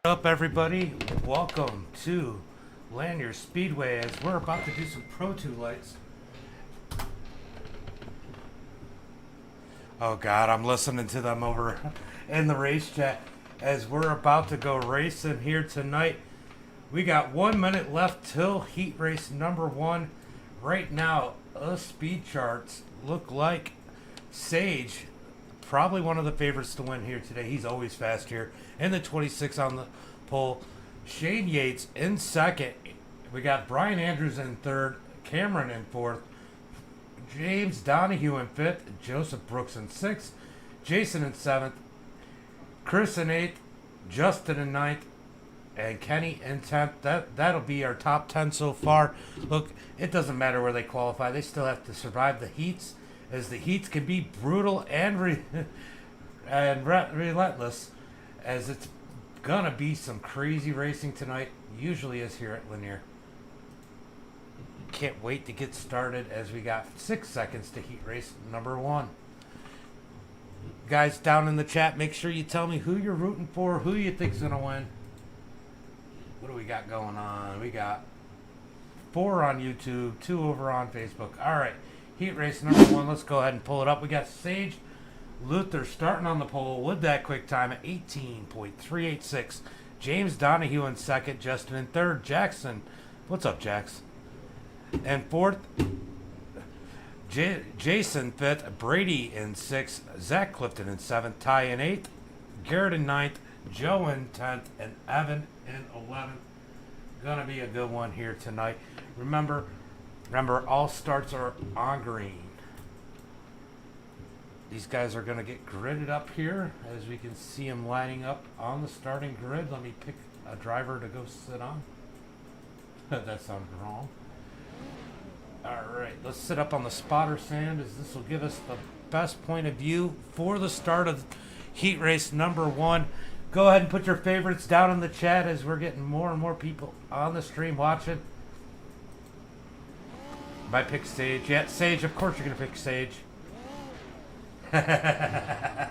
Up everybody, welcome to Lanier Speedway as we're about to do some Pro 2 lights. Oh god, I'm listening to them over in the race chat as we're about to go racing here tonight. We got 1 minute left till heat race number 1. Right now, the speed charts look like Sage, probably one of the favorites to win here today. He's always fast here. And the 26 on the pole. Shane Yates in second. We got Brian Andrews in third. Cameron in fourth. James Donahue in fifth. Joseph Brooks in sixth. Jason in seventh. Chris in eighth. Justin in ninth. And Kenny in 10th. That'll be our top 10 so far. Look, it doesn't matter where they qualify. They still have to survive the heats, as the heats can be brutal and relentless, as it's gonna be some crazy racing tonight. Usually is here at Lanier. Can't wait to get started as we got 6 seconds to heat race number 1. Guys down in the chat, make sure you tell me who you're rooting for, who you think's gonna win. What do we got going on? We got 4 on YouTube, 2 over on Facebook. All right, heat race number 1. Let's go ahead and pull it up. We got Sage Luther starting on the pole with that quick time at 18.386. James Donahue in second. Justin in third. Jackson, what's up, Jax? And fourth, Jason fifth. Brady in sixth. Zach Clifton in seventh. Ty in eighth. Garrett in ninth. Joe in 10th, and Evan in 11th. Gonna be a good one here tonight. Remember, all starts are on green. These guys are gonna get gridded up here, as we can see them lining up on the starting grid. Let me pick a driver to go sit on. That sounded wrong. All right, let's sit up on the spotter stand, as this will give us the best point of view for the start of heat race number 1. Go ahead and put your favorites down in the chat as we're getting more and more people on the stream watching. Might pick Sage. Yeah, Sage, of course you're going to pick Sage. Yeah,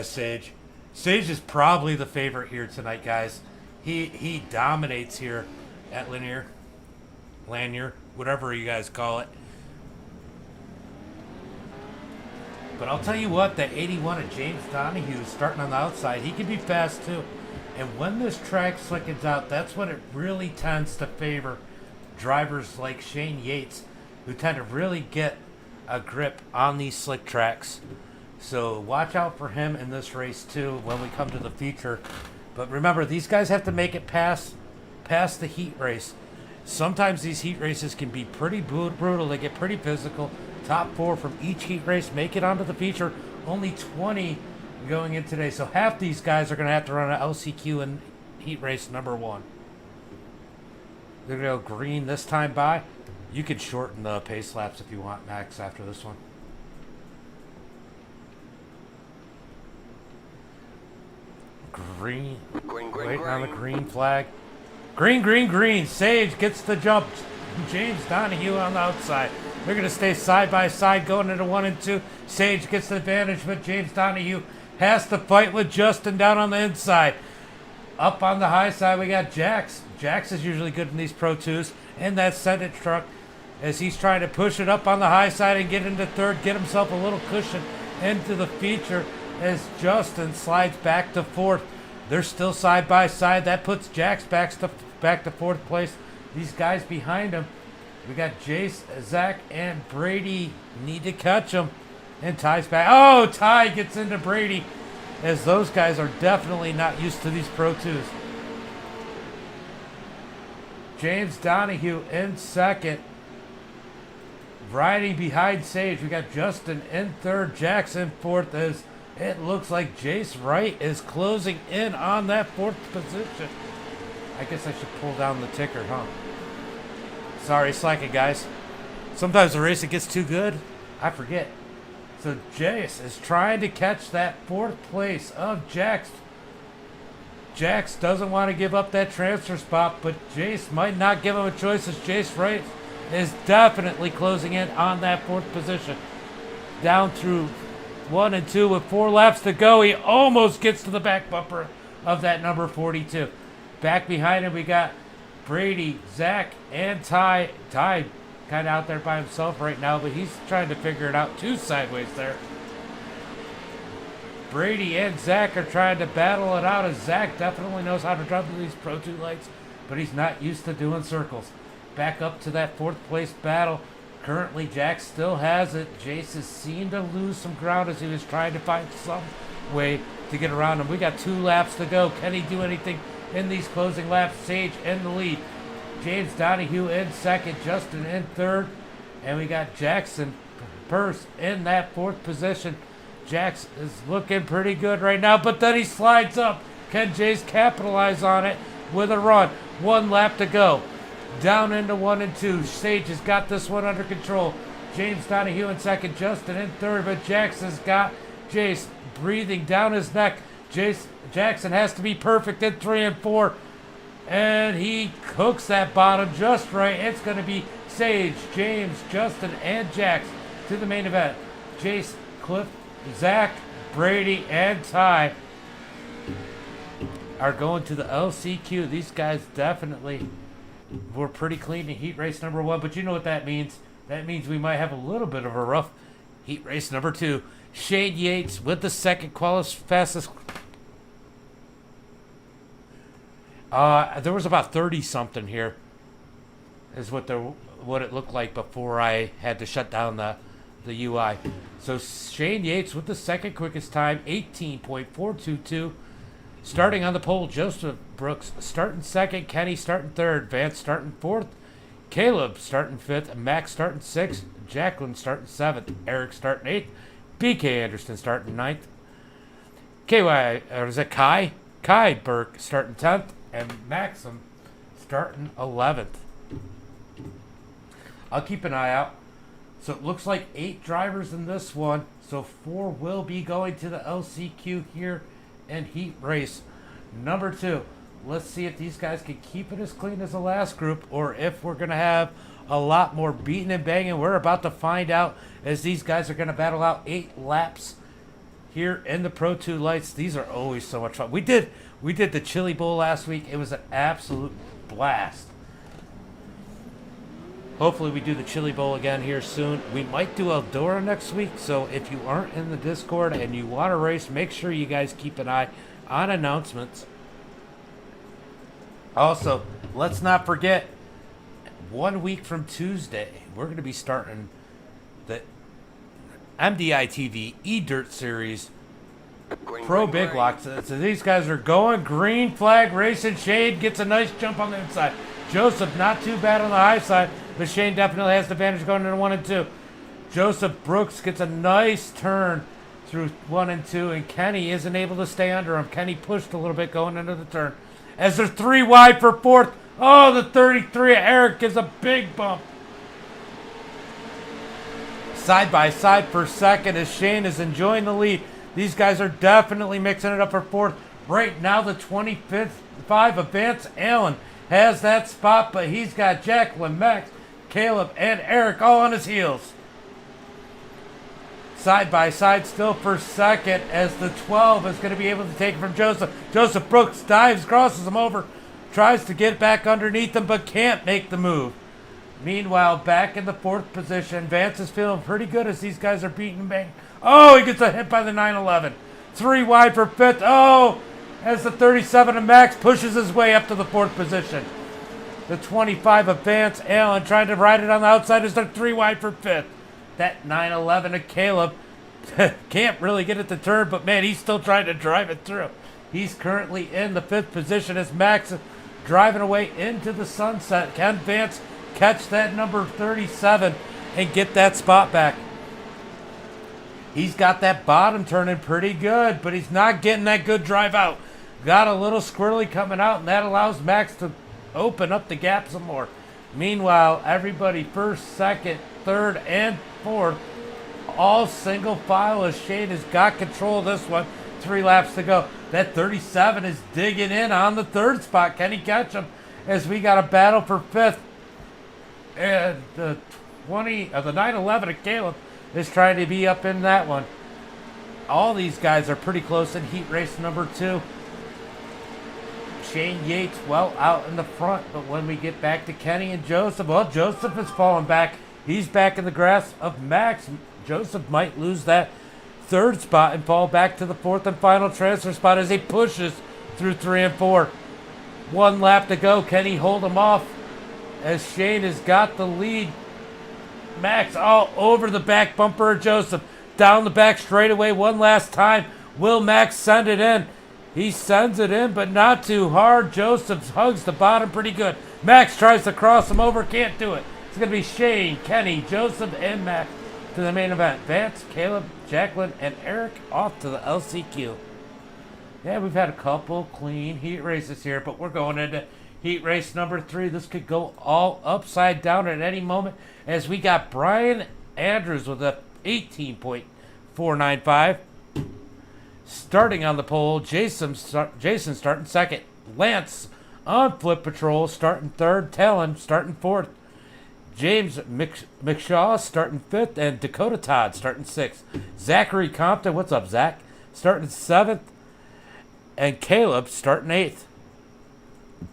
Sage. Sage is probably the favorite here tonight, guys. He dominates here at Lanier, whatever you guys call it. But I'll tell you what, that 81 of James Donahue starting on the outside, he can be fast too. And when this track slickens out, that's when it really tends to favor drivers like Shane Yates, who tend to really get a grip on these slick tracks. So watch out for him in this race too when we come to the feature. But remember, these guys have to make it past the heat race. Sometimes these heat races can be pretty brutal. They get pretty physical. Top 4 from each heat race make it onto the feature. Only 20 going in today. So half these guys are going to have to run an LCQ in heat race number 1. They're going to go green this time by. You could shorten the pace laps if you want, Max, after this one. Green. Waiting on the green flag. Green. Sage gets the jump. James Donahue on the outside. They're going to stay side by side going into 1 and 2. Sage gets the advantage, but James Donahue has to fight with Justin down on the inside. Up on the high side, we got Jax. Jax is usually good in these Pro 2s. And that Senate truck, as he's trying to push it up on the high side and get into third, get himself a little cushion into the feature, as Justin slides back to fourth. They're still side by side. That puts Jax back to fourth place. These guys behind him, we got Jace, Zach, and Brady need to catch him. And Ty's back. Oh, Ty gets into Brady, as those guys are definitely not used to these Pro 2s. James Donahue in second. Riding behind Sage, we got Justin in third, Jackson fourth, as it looks like Jace Wright is closing in on that 4th position. I guess I should pull down the ticker, huh? Sorry, slacking, guys. Sometimes the racing gets too good, I forget. So Jace is trying to catch that 4th place of Jax. Jax doesn't want to give up that transfer spot, but Jace might not give him a choice, as Jace Wright is definitely closing in on that 4th position. Down through 1 and 2 with 4 laps to go. He almost gets to the back bumper of that number 42. Back behind him, we got Brady, Zach, and Ty. Ty kind of out there by himself right now, but he's trying to figure it out too sideways there. Brady and Zach are trying to battle it out, as Zach definitely knows how to drive these Pro 2 lights, but he's not used to doing circles. Back up to that 4th place battle. Currently, Jack still has it. Jace has seemed to lose some ground as he was trying to find some way to get around him. We got 2 laps to go. Can he do anything in these closing laps? Sage in the lead. James Donahue in 2nd. Justin in 3rd. And we got Jackson Purse in that 4th position. Jax is looking pretty good right now, but then he slides up. Can Jace capitalize on it with a run? 1 lap to go. Down into 1 and 2. Sage has got this one under control. James Donahue in 2nd, Justin in 3rd, but Jax has got Jace breathing down his neck. Jackson has to be perfect in 3 and 4, and he cooks that bottom just right. It's going to be Sage, James, Justin, and Jax to the main event. Jace, Cliff, Zach, Brady, and Ty are going to the LCQ. These guys definitely were pretty clean in heat race number 1, but you know what that means. That means we might have a little bit of a rough heat race number 2. Shane Yates with the 2nd fastest. There was about 30 something here, is what it looked like before I had to shut down the UI. So Shane Yates with the 2nd quickest time, 18.422. Starting on the pole, Joseph Brooks starting 2nd, Kenny starting 3rd, Vance starting 4th, Caleb starting 5th, Max starting 6th, Jacqueline starting 7th, Eric starting 8th, BK Anderson starting 9th, Kai Burke starting 10th, and Maxim starting 11th. I'll keep an eye out. So it looks like 8 drivers in this one, so 4 will be going to the LCQ here in heat race number 2. Let's see if these guys can keep it as clean as the last group, or if we're going to have a lot more beating and banging. We're about to find out, as these guys are going to battle out 8 laps here in the Pro 2 lights. These are always so much fun. We did the Chili Bowl last week. It was an absolute blast. Hopefully we do the Chili Bowl again here soon. We might do Eldora next week, so if you aren't in the Discord and you want to race, make sure you guys keep an eye on announcements. Also, let's not forget, 1 week from Tuesday, we're going to be starting the MDiTV eDirt Series Pro Big Lock. So these guys are going green flag racing. Shane gets a nice jump on the inside. Joseph not too bad on the high side, but Shane definitely has the advantage going into 1 and 2. Joseph Brooks gets a nice turn through 1 and 2, and Kenny isn't able to stay under him. Kenny pushed a little bit going into the turn. As they're 3 wide for 4th. Oh, the 33 of Eric gives a big bump. Side by side for 2nd as Shane is enjoying the lead. These guys are definitely mixing it up for 4th. Right now, the 25 of Vance Allen has that spot, but he's got Jacqueline, Max, Caleb, and Eric all on his heels. Side by side still for 2nd, as the 12 is going to be able to take it from Joseph. Joseph Brooks dives, crosses him over, tries to get back underneath him, but can't make the move. Meanwhile, back in the 4th position, Vance is feeling pretty good as these guys are beating him bang. Oh, he gets a hit by the 911. 3 wide for 5th. Oh, as the 37 of Max pushes his way up to the 4th position. The 25 of Vance Allen trying to ride it on the outside as they're 3 wide for 5th. That 911 of Caleb can't really get it to turn, but man, he's still trying to drive it through. He's currently in the 5th position as Max is driving away into the sunset. Can Vance catch that number 37 and get that spot back? He's got that bottom turning pretty good, but he's not getting that good drive out. Got a little squirrely coming out, and that allows Max to open up the gap some more. Meanwhile, everybody 1st, 2nd, 3rd, and 4th, all single file as Shane has got control of this one. 3 laps to go. That 37 is digging in on the 3rd spot. Can he catch him? As we got a battle for 5th. And the 911 of Caleb is trying to be up in that one. All these guys are pretty close in heat race number 2. Shane Yates well out in the front, but when we get back to Kenny and Joseph, well, Joseph is falling back. He's back in the grasp of Max. Joseph might lose that third spot and fall back to the fourth and final transfer spot as he pushes through 3 and 4. 1 lap to go. Can he hold him off as Shane has got the lead? Max all over the back bumper of Joseph. Down the back straightaway one last time. Will Max send it in? He sends it in, but not too hard. Joseph hugs the bottom pretty good. Max tries to cross him over. Can't do it. It's going to be Shane, Kenny, Joseph, and Max to the main event. Vance, Caleb, Jacqueline, and Eric off to the LCQ. Yeah, we've had a couple clean heat races here, but we're going into heat race number 3. This could go all upside down at any moment as we got Brian Andrews with a 18.495. Starting on the pole, Jason starting second. Lance on Flip Patrol starting third. Talon starting fourth. James McShaw starting fifth. And Dakota Todd starting sixth. Zachary Compton, what's up, Zach? Starting seventh. And Caleb starting eighth.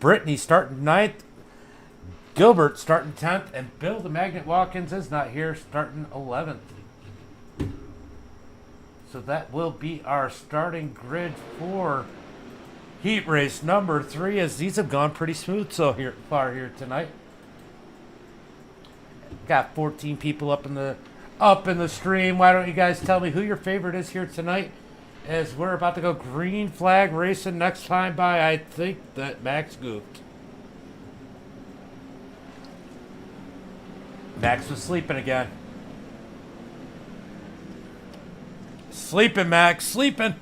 Brittany starting ninth. Gilbert starting 10th. And Bill the Magnet Watkins is not here, starting 11th. So that will be our starting grid for heat race number 3, as these have gone pretty smooth so far here tonight. Got 14 people up in the stream. Why don't you guys tell me who your favorite is here tonight? As we're about to go green flag racing next time by, I think that Max goofed. Max was sleeping again. Sleeping, Max, sleeping.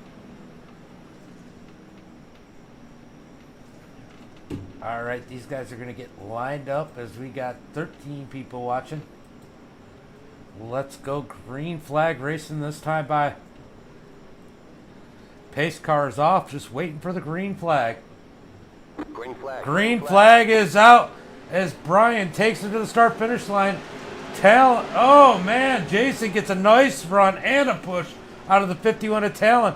All right, these guys are going to get lined up as we got 13 people watching. Let's go green flag racing this time by. Pace car is off, just waiting for the green flag. Green flag is out as Brian takes it to the start-finish line. Oh, man, Jason gets a nice run and a push out of the 51 of Talon.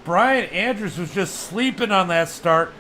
Brian Andrews was just sleeping on that start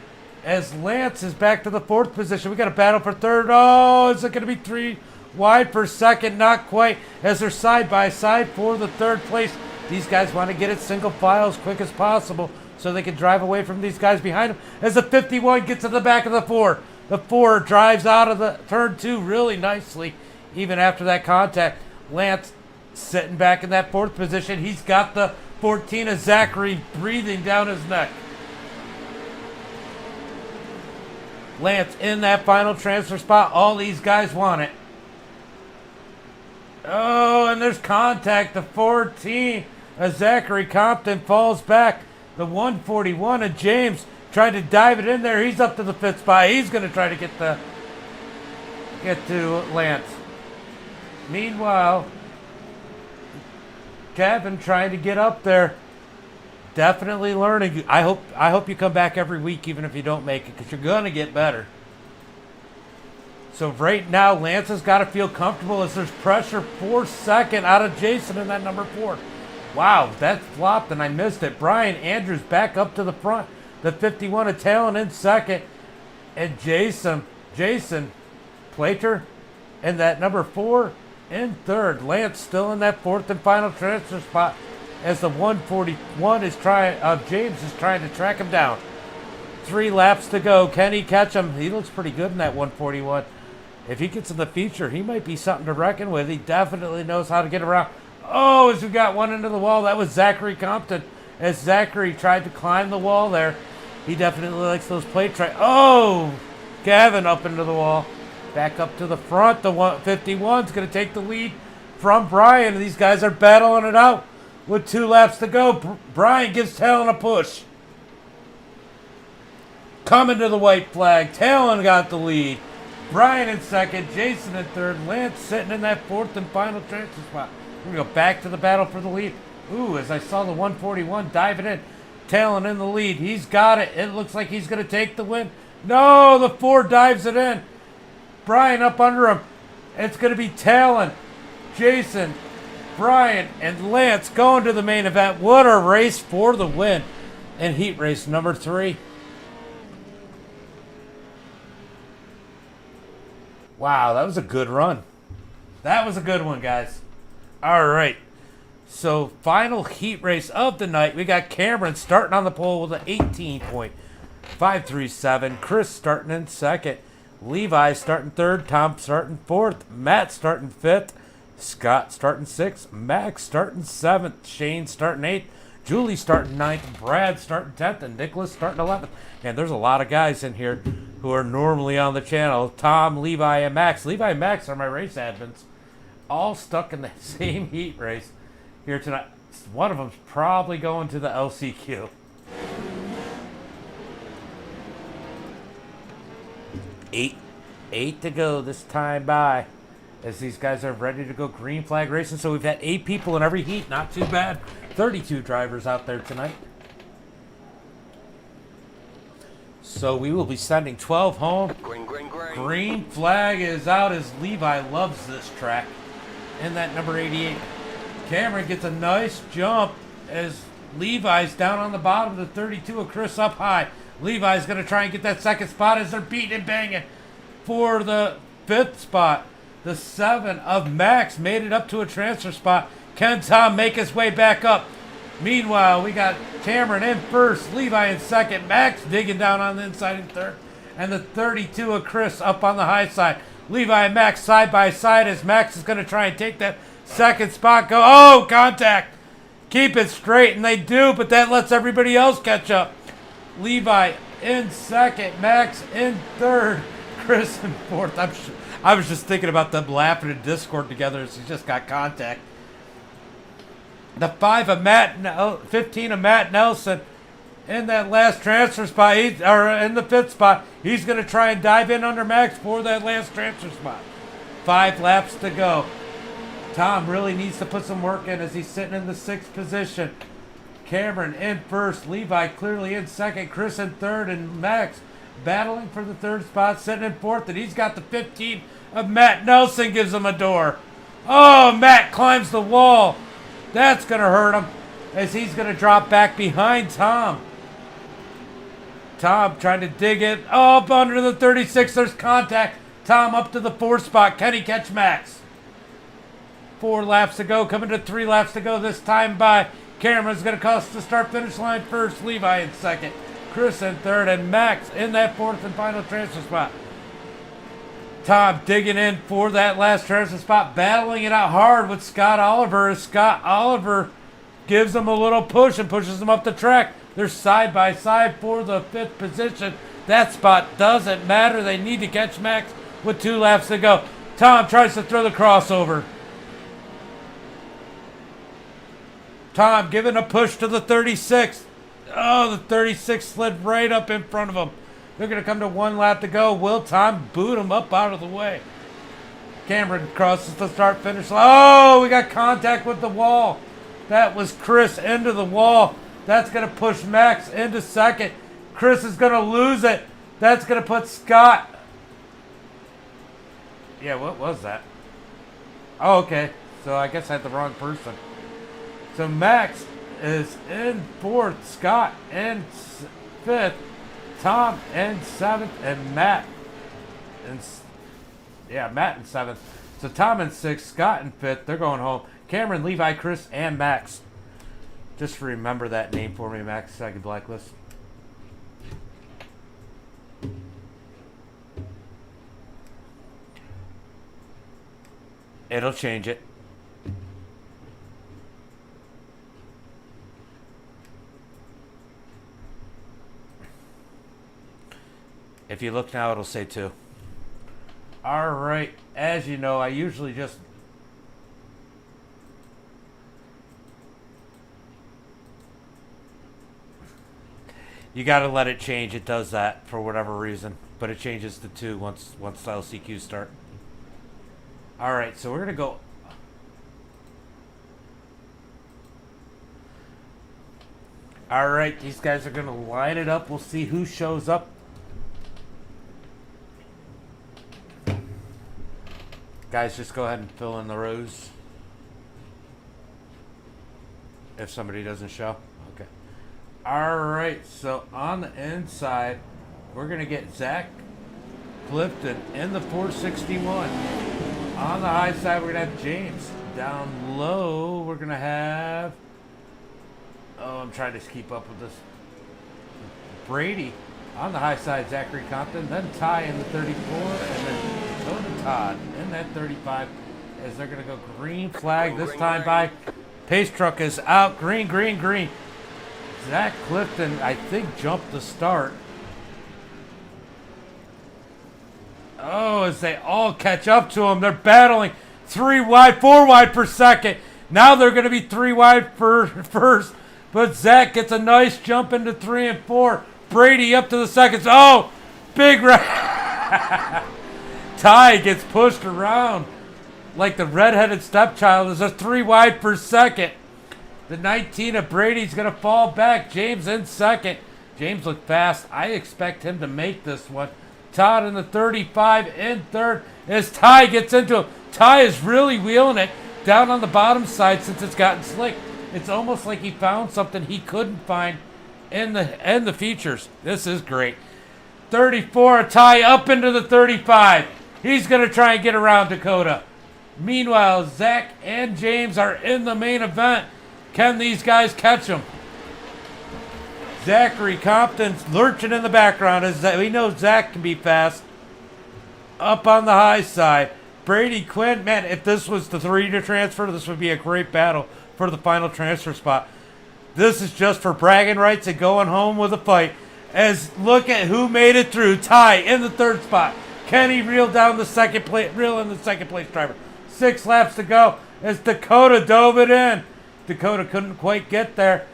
as Lance is back to the 4th position. We got a battle for 3rd. Oh, is it going to be 3 wide for 2nd? Not quite, as they're side by side for the 3rd place. These guys want to get it single file as quick as possible so they can drive away from these guys behind them as the 51 gets to the back of the 4. The 4 drives out of the turn 2 really nicely even after that contact. Lance sitting back in that 4th position. He's got the 14 of Zachary breathing down his neck. Lance in that final transfer spot. All these guys want it. Oh, and there's contact. The 14 of Zachary Compton falls back. The 141 of James tried to dive it in there. He's up to the 5th spot. He's going to try to get to Lance. Meanwhile, Kevin trying to get up there. Definitely learning. I hope you come back every week, even if you don't make it, because you're going to get better. So right now, Lance has got to feel comfortable as there's pressure for 2nd out of Jason in that number 4. Wow, that flopped and I missed it. Brian Andrews back up to the front. The 51 of Talon in 2nd. And Jason Plater in that number 4 in 3rd. Lance still in that 4th and final transfer spot as the 141 James is trying to track him down. 3 laps to go. Can he catch him? He looks pretty good in that 141. If he gets in the feature, he might be something to reckon with. He definitely knows how to get around. Oh, as we got one into the wall, that was Zachary Compton. As Zachary tried to climb the wall there. He definitely likes those plate Oh, Gavin up into the wall. Back up to the front. The 51's going to take the lead from Brian. These guys are battling it out with 2 laps to go. Brian gives Talon a push. Coming to the white flag. Talon got the lead. Brian in 2nd. Jason in 3rd. Lance sitting in that 4th and final transfer spot. We're going to go back to the battle for the lead. Ooh, as I saw the 141 diving in. Talon in the lead. He's got it. It looks like he's going to take the win. No, the 4 dives it in. Brian up under him. It's going to be Talon, Jason, Brian, and Lance going to the main event. What a race for the win in heat race number 3. Wow, that was a good run. That was a good one, guys. All right. So, final heat race of the night. We got Cameron starting on the pole with an 18.537. Chris starting in second. Levi starting third. Tom starting fourth. Matt starting fifth. Scott starting sixth. Max starting seventh. Shane starting eighth. Julie starting ninth. Brad starting 10th. And Nicholas starting 11th. And there's a lot of guys in here who are normally on the channel. Tom, Levi, and Max. Levi and Max are my race admins. All stuck in the same heat race here tonight. One of them's probably going to the LCQ. 8 to go this time by, as these guys are ready to go green flag racing. So we've had 8 people in every heat. Not too bad. 32 drivers out there tonight. So we will be sending 12 home. Green flag is out as Levi loves this track. In that number 88. Cameron gets a nice jump as Levi's down on the bottom of the 32 of Chris up high. Levi's going to try and get that second spot as they're beating and banging for the 5th spot. The 7 of Max made it up to a transfer spot. Can Tom make his way back up? Meanwhile, we got Cameron in first, Levi in second, Max digging down on the inside in third, and the 32 of Chris up on the high side. Levi and Max side by side as Max is going to try and take that second spot. Go, oh, contact. Keep it straight, and they do, but that lets everybody else catch up. Levi in second, Max in third, Chris in fourth. I was just thinking about them laughing in Discord together as he just got contact. The 5 of Matt, 15 of Matt Nelson in that last transfer spot, or in the 5th spot. He's going to try and dive in under Max for that last transfer spot. 5 laps to go. Tom really needs to put some work in as he's sitting in the 6th position. Cameron in first, Levi clearly in second, Chris in third, and Max battling for the 3rd spot, sitting in 4th, and he's got the 15 of Matt Nelson, gives him a door. Oh, Matt climbs the wall. That's going to hurt him as he's going to drop back behind Tom. Tom trying to dig it up under the 36. There's contact. Tom up to the 4th spot. Can he catch Max? 4 laps to go. Coming to 3 laps to go this time by. Cameron's going to cost the start-finish line first. Levi in second. Chris in third. And Max in that 4th and final transfer spot. Tom digging in for that last transfer spot. Battling it out hard with Scott Oliver. As Scott Oliver gives him a little push and pushes him up the track. They're side by side for the 5th position. That spot doesn't matter. They need to catch Max with 2 laps to go. Tom tries to throw the crossover. Tom giving a push to the 36. Oh, the 36 slid right up in front of him. They're going to come to 1 lap to go. Will Tom boot him up out of the way? Cameron crosses the start-finish line. Oh, we got contact with the wall. That was Chris into the wall. That's going to push Max into second. Chris is going to lose it. That's going to put Scott. Yeah, what was that? Oh, okay. So I guess I had the wrong person. So Max is in 4th. Scott in 5th. Tom in 7th. And Matt in... Yeah, Matt in 7th. So Tom in 6th. Scott in 5th. They're going home. Cameron, Levi, Chris, and Max. Just remember that name for me, Max, so I can blacklist. It'll change it. If you look now, it'll say 2. All right. As you know, I usually just... You got to let it change. It does that for whatever reason. But it changes to 2 once the LCQs start. All right, so we're going to go... All right, these guys are going to line it up. We'll see who shows up. Guys, just go ahead and fill in the rows. If somebody doesn't show. Okay. All right, so on the inside, we're going to get Zach Clifton in the 461. On the high side, we're going to have James. Down low, we're going to have... Oh, I'm trying to keep up with this. Brady. On the high side, Zachary Compton. Then Ty in the 34. And then Dakota Todd in that 35. As they're going to go green flag this time by... Pace truck is out. Green, green, green. Zach Clifton, I think, jumped the start. Oh, as they all catch up to him. They're battling 3 wide, 4 wide per second. Now they're going to be 3 wide for first. But Zach gets a nice jump into 3 and 4. Brady up to the seconds. Oh, big Ty gets pushed around like the redheaded stepchild. There's a 3 wide per second. The 19 of Brady's going to fall back. James in second. James looked fast. I expect him to make this one. Todd in the 35 in third as Ty gets into him. Ty is really wheeling it down on the bottom side since it's gotten slick. It's almost like he found something he couldn't find in the features. This is great. 34, Ty up into the 35. He's going to try and get around Dakota. Meanwhile, Zach and James are in the main event. Can these guys catch them? Zachary Compton's lurching in the background. As we know Zach can be fast. Up on the high side. Brady Quinn, man, if this was the 3-to transfer, this would be a great battle for the final transfer spot. This is just for bragging rights and going home with a fight. As look at who made it through. Ty in the 3rd spot. Kenny reel in the second place driver. 6 laps to go as Dakota dove it in. Dakota couldn't quite get there.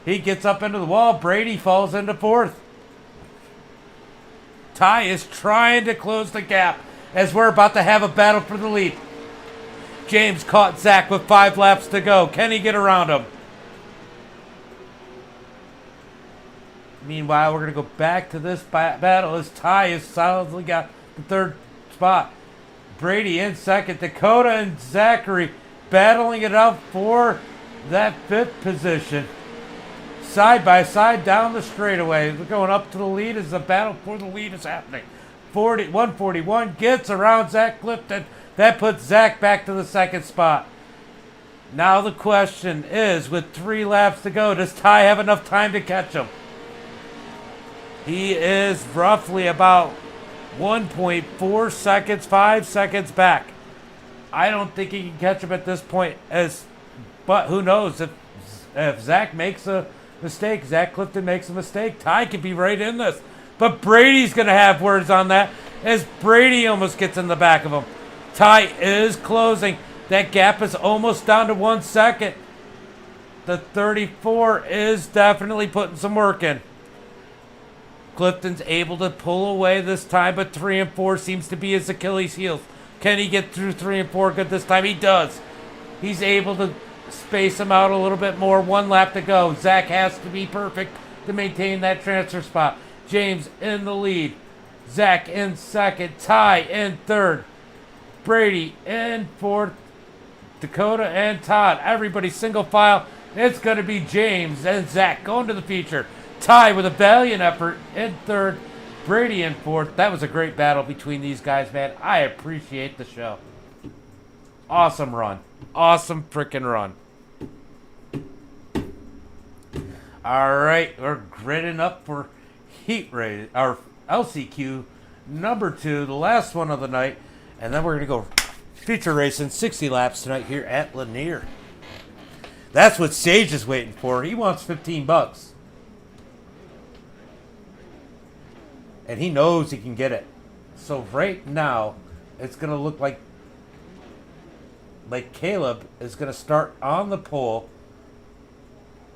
He gets up into the wall. Brady falls into 4th. Ty is trying to close the gap as we're about to have a battle for the lead. James caught Zach with 5 laps to go. Can he get around him? Meanwhile, we're going to go back to this battle as Ty has solidly got the 3rd spot. Brady in 2nd. Dakota and Zachary battling it out for that 5th position. Side by side down the straightaway. We're going up to the lead as the battle for the lead is happening. 141 gets around Zach Clifton. That puts Zach back to the 2nd spot. Now the question is, with 3 laps to go, does Ty have enough time to catch him? He is roughly about 1.4 seconds, 5 seconds back. I don't think he can catch him at this point. But who knows? If Zach makes a mistake, Zach Clifton makes a mistake, Ty could be right in this. But Brady's going to have words on that as Brady almost gets in the back of him. Ty is closing. That gap is almost down to 1 second. The 34 is definitely putting some work in. Clifton's able to pull away this time, but 3 and 4 seems to be his Achilles heels. Can he get through 3 and 4 good this time? He does. He's able to space him out a little bit more. 1 lap to go. Zach has to be perfect to maintain that transfer spot. James in the lead. Zach in 2nd. Ty in 3rd. Brady in 4th. Dakota and Todd. Everybody single file. It's going to be James and Zach going to the feature. Ty with a valiant effort in 3rd. Brady in 4th. That was a great battle between these guys, man. I appreciate the show. Awesome run. Awesome freaking run. All right, we're gritting up for heat race, our LCQ number 2, the last one of the night, and then we're gonna go feature racing 60 laps tonight here at Lanier. That's what Sage is waiting for. He wants $15. And he knows he can get it. So right now, it's going to look like Caleb is going to start on the pole.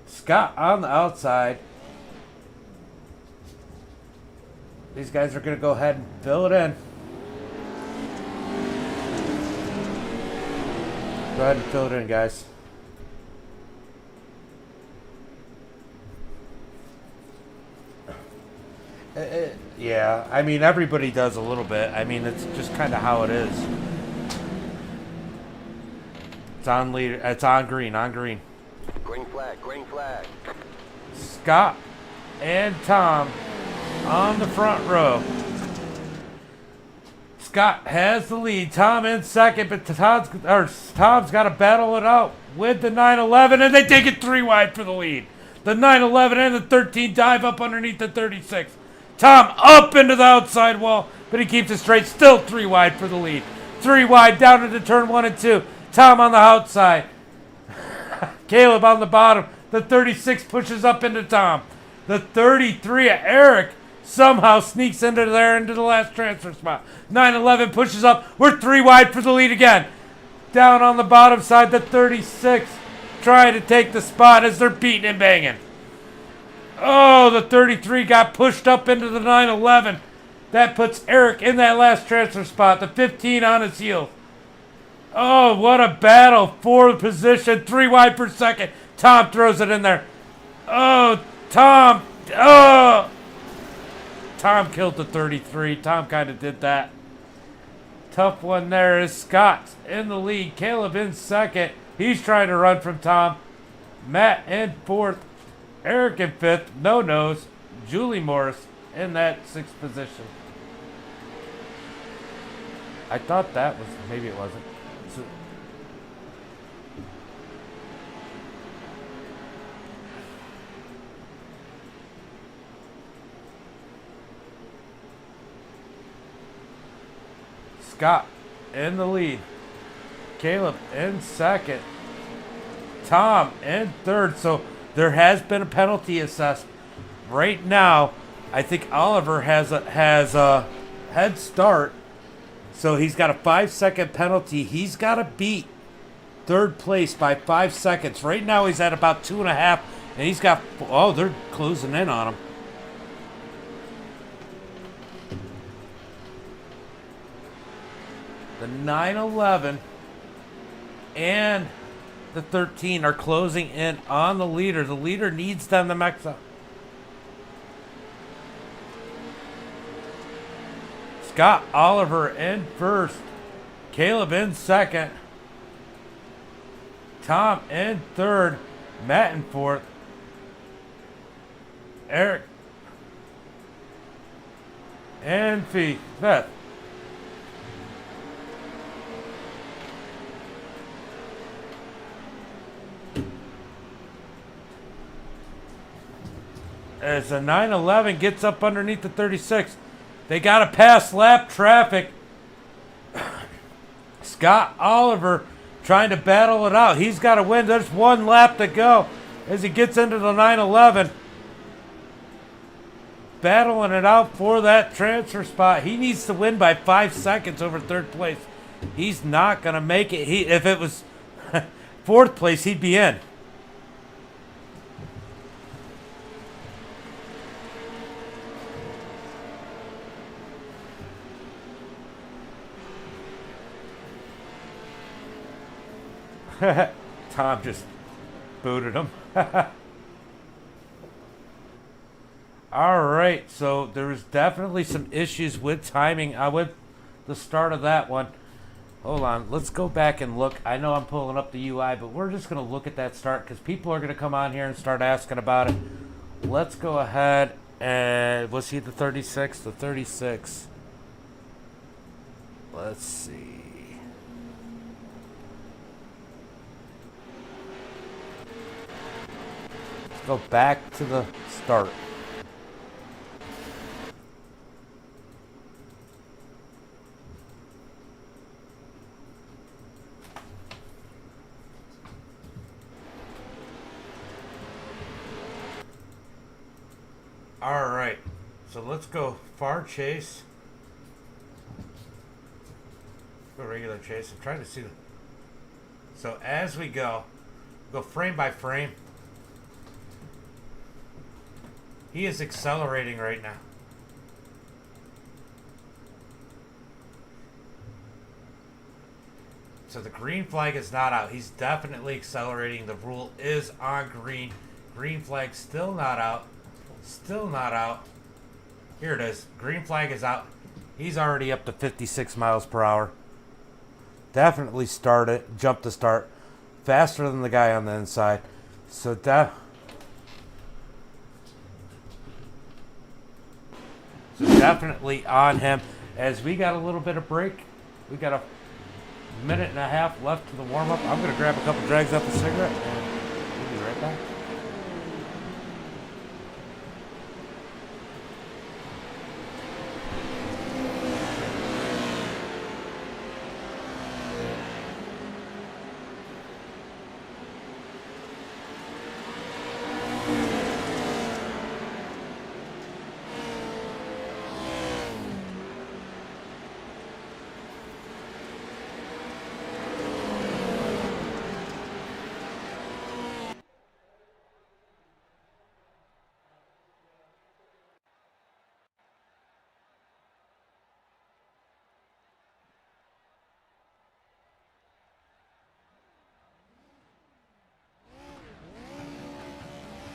Scott on the outside. These guys are going to go ahead and fill it in. Go ahead and fill it in, guys. Yeah, I mean, everybody does a little bit. I mean, it's just kind of how it is. It's on leader. It's on green. On green. Green flag. Green flag. Scott and Tom on the front row. Scott has the lead. Tom in second, but Tom's got to battle it out with the 911, and they take it 3 wide for the lead. The 911 and the 13 dive up underneath the 36. Tom up into the outside wall, but he keeps it straight. Still 3 wide for the lead. 3 wide down into turn 1 and 2. Tom on the outside. Caleb on the bottom. The 36 pushes up into Tom. The 33 of Eric somehow sneaks into the last transfer spot. 911 pushes up. We're 3 wide for the lead again. Down on the bottom side, the 36 trying to take the spot as they're beating and banging. Oh, the 33 got pushed up into the 911. That puts Eric in that last transfer spot. The 15 on his heels. Oh, what a battle for position. 3 wide per second. Tom throws it in there. Oh, Tom. Oh. Tom killed the 33. Tom kind of did that. Tough one there is Scott in the lead. Caleb in second. He's trying to run from Tom. Matt in 4th. Eric in 5th. No nose. Julie Morris in that 6th position. I thought that was, maybe it wasn't. So, Scott in the lead. Caleb in 2nd. Tom in 3rd. So there has been a penalty assessed. Right now, I think Oliver has a head start. So he's got a 5-second penalty. He's got to beat 3rd place by 5 seconds. Right now he's at about 2.5, and he's got, oh, they're closing in on him. The 911 and the 13 are closing in on the leader. The leader needs them to max up. Scott Oliver in 1st. Caleb in 2nd. Tom in 3rd. Matt in 4th. Eric in 5th. As the 911 gets up underneath the 36. They got to pass lap traffic. Scott Oliver trying to battle it out. He's got to win. There's 1 lap to go as he gets into the 911. Battling it out for that transfer spot. He needs to win by 5 seconds over 3rd place. He's not going to make it. If it was 4th place, he'd be in. Tom just booted him. All right, so there was definitely some issues with timing with the start of that one. Hold on, let's go back and look. I know I'm pulling up the UI, but we're just going to look at that start because people are going to come on here and start asking about it. Let's go ahead and, was he the 36? The 36. Let's see. Go back to the start. All right, so let's go far chase. Go regular chase. I'm trying to see the. So as we go frame by frame. He is accelerating right now. So the green flag is not out. He's definitely accelerating. The rule is on green. Green flag still not out. Still not out. Here it is. Green flag is out. He's already up to 56 miles per hour. Definitely jumped the start. Faster than the guy on the inside. So definitely on him. as we got a little bit of break. We got a minute and a half left to the warm-up. I'm going to grab a couple drags off the cigarette, and we'll be right back.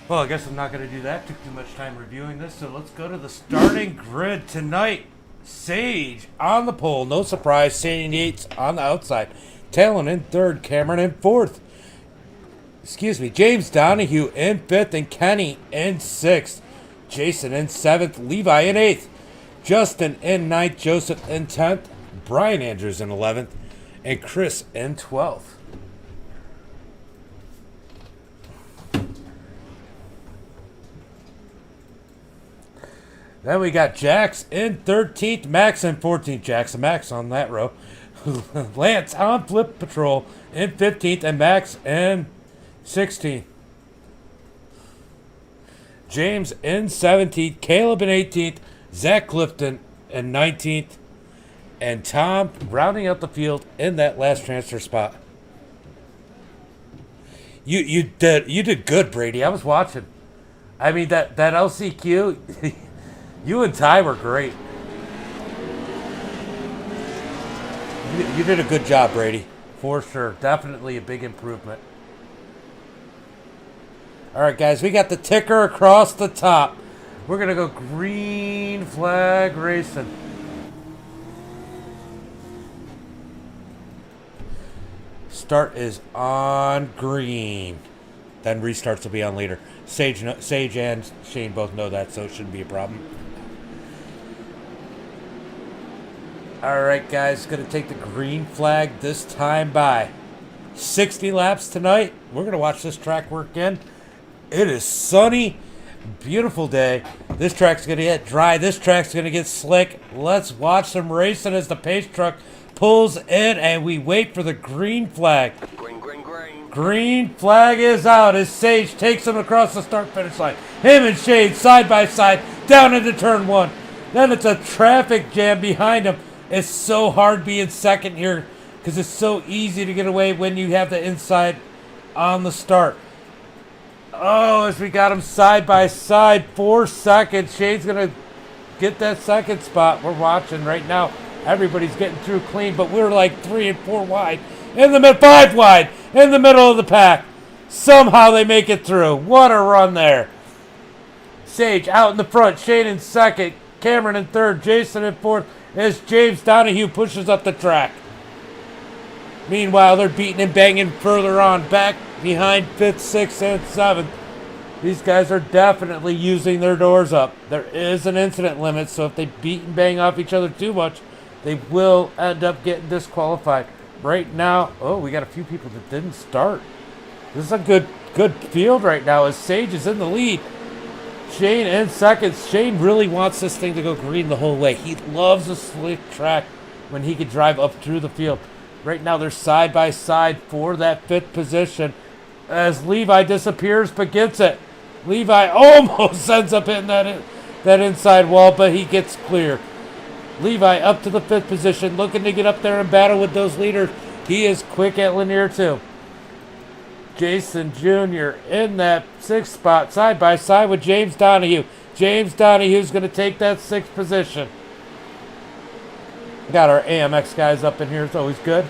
Well, I guess I'm not going to do that. Took too much time reviewing this, so let's go to the starting grid tonight. Sage on the pole, no surprise. Sandy Yates on the outside. Talon in third, Cameron in fourth. James Donahue in fifth, and Kenny in sixth. Jason in seventh, Levi in eighth. Justin in ninth, Joseph in 10th. Brian Andrews in 11th, and Chris in 12th. Then we got Jax in 13th, Max in 14th. Jax and Max on that row. Lance on Flip Patrol in 15th, and Max in 16th. James in 17th, Caleb in 18th, Zach Clifton in 19th, and Tom rounding out the field in that last transfer spot. You did good, Brady. I was watching. I mean that LCQ. You and Ty were great. You did a good job, Brady. For sure. Definitely a big improvement. All right, guys. We got the ticker across the top. We're going to go green flag racing. Start is on green. Then restarts will be on later. Sage and Shane both know that, so it shouldn't be a problem. All right, guys, going to take the green flag this time by 60 laps tonight. We're going to watch this track work in. It is sunny, beautiful day. This track's going to get dry. This track's going to get slick. Let's watch some racing as the pace truck pulls in, and we wait for the green flag. Green, green, green. Green flag is out as Sage takes him across the start-finish line. Him and Shane side by side down into turn one. Then it's a traffic jam behind him. It's so hard being second here because it's so easy to get away when you have the inside on the start. Oh, as we got them side by side, 4 seconds. Shane's going to get that second spot. We're watching right now. Everybody's getting through clean, but we're like 3 and 4 wide. In the middle, 5 wide. In the middle of the pack. Somehow they make it through. What a run there. Sage out in the front. Shane in second. Cameron in third. Jason in fourth. As James Donahue pushes up the track. Meanwhile, they're beating and banging further on, back behind 5th, 6th, and 7th. These guys are definitely using their doors up. There is an incident limit, so if they beat and bang off each other too much, they will end up getting disqualified. Right now, oh, we got a few people that didn't start. This is a good field right now as Sage is in the lead. Shane in second. Shane really wants this thing to go green the whole way. He loves a slick track when he can drive up through the field. Right now they're side by side for that 5th position as Levi disappears but gets it. Levi almost ends up hitting that inside wall, but he gets clear. Levi up to the 5th position, looking to get up there and battle with those leaders. He is quick at Lanier too. Jason Jr. in that 6th spot, side by side with James Donahue. James Donahue's going to take that 6th position. Got our AMX guys up in here. It's always good.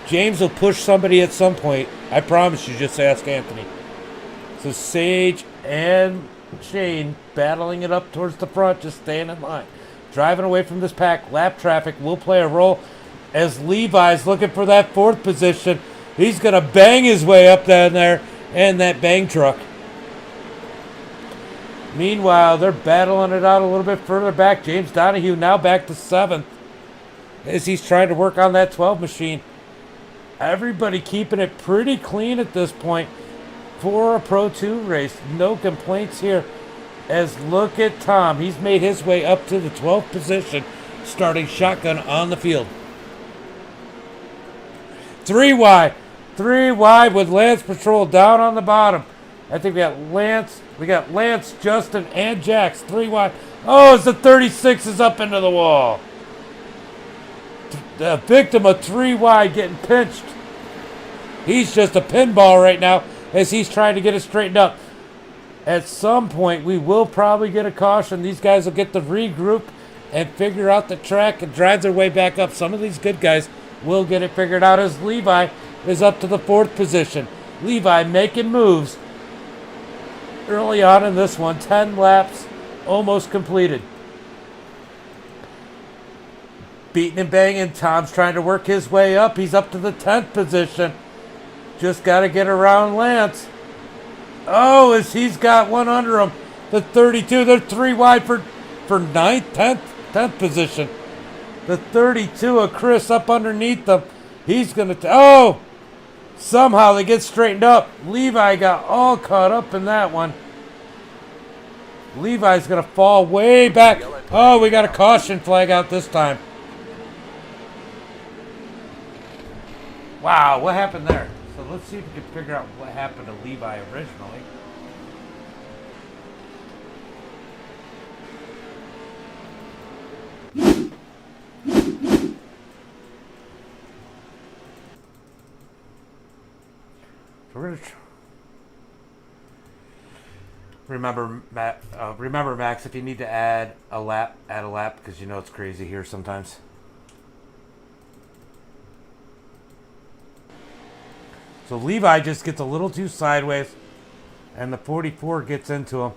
James will push somebody at some point. I promise you, just ask Anthony. So Sage and Shane battling it up towards the front, just staying in line. Driving away from this pack. Lap traffic will play a role as Levi's looking for that 4th position. He's going to bang his way up down there in that bang truck. Meanwhile, they're battling it out a little bit further back. James Donahue now back to 7th as he's trying to work on that 12 machine. Everybody keeping it pretty clean at this point for a Pro 2 race. No complaints here. As look at Tom. He's made his way up to the 12th position, starting shotgun on the field. 3 wide. 3 wide with Lance Patrol down on the bottom. I think we got Lance, Justin, and Jax. 3 wide. Oh, as the 36 is up into the wall. The victim of 3 wide getting pinched. He's just a pinball right now as he's trying to get it straightened up. At some point, we will probably get a caution. These guys will get to regroup and figure out the track and drive their way back up. Some of these good guys will get it figured out as Levi is up to the 4th position. Levi making moves early on in this one. 10 laps almost completed. Beating and banging. Tom's trying to work his way up. He's up to the 10th position. Just got to get around Lance. Oh, as he's got one under him. The 32. They're 3 wide for 9th, 10th position. The 32 of Chris up underneath them. He's going to... Oh! Somehow they get straightened up. Levi got all caught up in that one. Levi's going to fall way back. Oh, we got a caution flag out this time. Wow, what happened there? So let's see if we can figure out what happened to Levi originally. So we're gonna remember, Max, if you need to add a lap, because you know it's crazy here sometimes. So Levi just gets a little too sideways, and the 44 gets into him.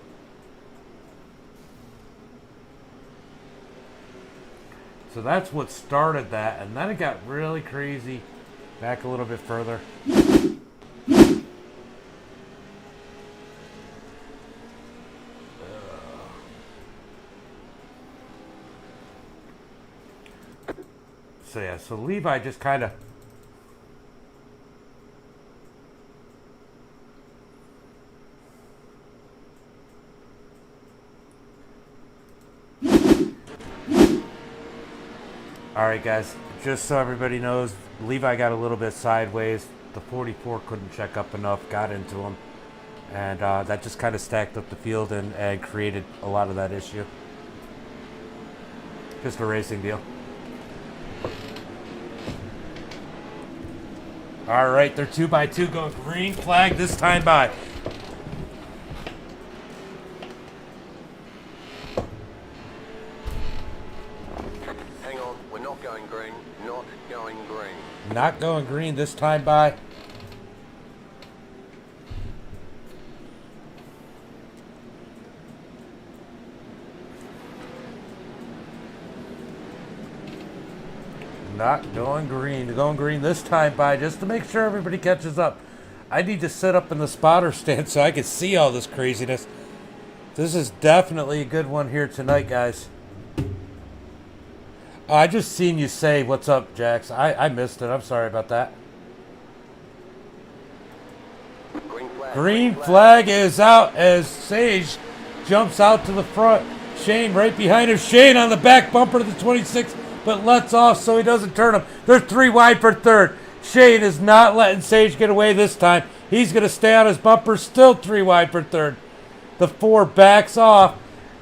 So that's what started that, and then it got really crazy back a little bit further. So yeah, so Levi just kind of... Alright guys, just so everybody knows, Levi got a little bit sideways. The 44 couldn't check up enough, got into him. And that just kind of stacked up the field and created a lot of that issue. Just a racing deal. Alright, they're 2x2 going green flag this time by. Hang on, we're not going green. Not going green. Not going green this time by. Not going green. Going green this time by, just to make sure everybody catches up. I need to sit up in the spotter stand so I can see all this craziness. This is definitely a good one here tonight, guys. I just seen you say, "What's up, Jax?" I missed it. I'm sorry about that. Green flag is out as Sage jumps out to the front. Shane right behind him. Shane on the back bumper to the 26, but lets off so he doesn't turn him. They're 3 wide for 3rd. Shane is not letting Sage get away this time. He's going to stay on his bumper. Still 3 wide for 3rd. The 4 backs off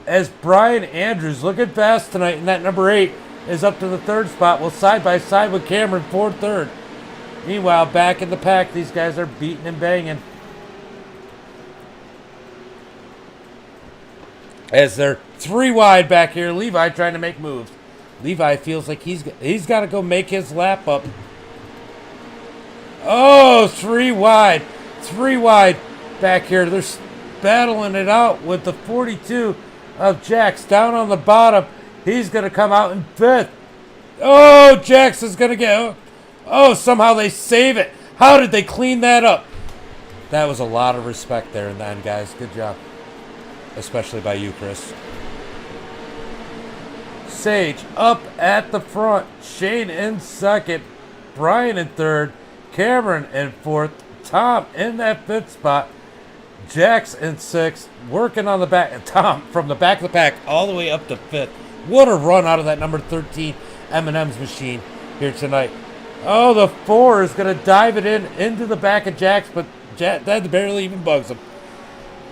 as Brian Andrews, looking fast tonight, and that number 8 is up to the 3rd spot. Well, side by side with Cameron for 3rd. Meanwhile, back in the pack, these guys are beating and banging. As they're 3 wide back here, Levi trying to make moves. Levi feels like he's got to go make his lap up. Oh, 3 wide. 3 wide back here. They're battling it out with the 42 of Jax down on the bottom. He's going to come out in 5th. Oh, Jax is going to get... Oh, somehow they save it. How did they clean that up? That was a lot of respect there in the end, guys. Good job. especially by you, Chris. Sage up at the front. Shane in second. Brian in third. Cameron in fourth. Tom in that fifth spot. Jax in sixth. Working on the back. And Tom from the back of the pack all the way up to fifth. What a run out of that number 13 M&M's machine here tonight. Oh, the 4 is going to dive it into the back of Jax, but that barely even bugs him.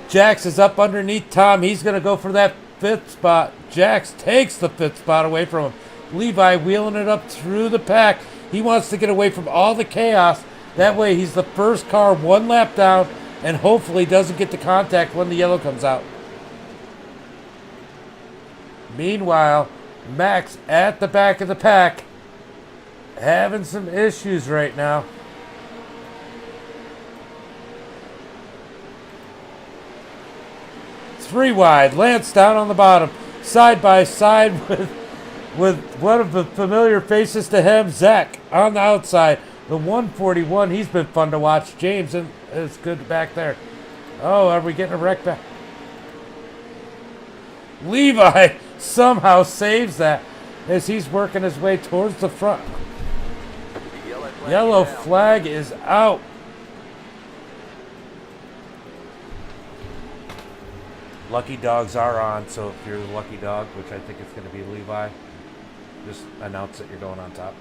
Jax is up underneath Tom. He's going to go for that fifth spot. Jax takes the fifth spot away from him. Levi wheeling it up through the pack. He wants to get away from all the chaos. That way he's the first car one lap down and hopefully doesn't get the contact when the yellow comes out. Meanwhile, Max at the back of the pack having some issues right now. Three wide. Lance down on the bottom. Side by side with one of the familiar faces to him, Zach, on the outside. The 141, he's been fun to watch. James is good back there. Oh, are we getting a wreck back? Levi somehow saves that as he's working his way towards the front. Yellow flag is out. Lucky dogs are on, so if you're the lucky dog, which I think it's going to be Levi, just announce that you're going on top.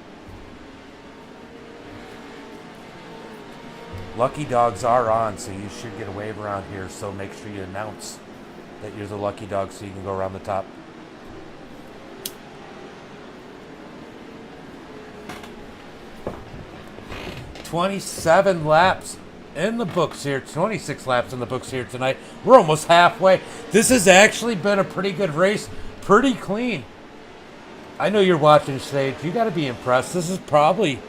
Lucky dogs are on, so you should get a wave around here, so make sure you announce that you're the lucky dog so you can go around the top. "27 laps in the books here, 26 laps in the books here tonight. We're almost halfway. This has actually been a pretty good race, pretty clean. I know you're watching Sage. You got to be impressed. This is probably,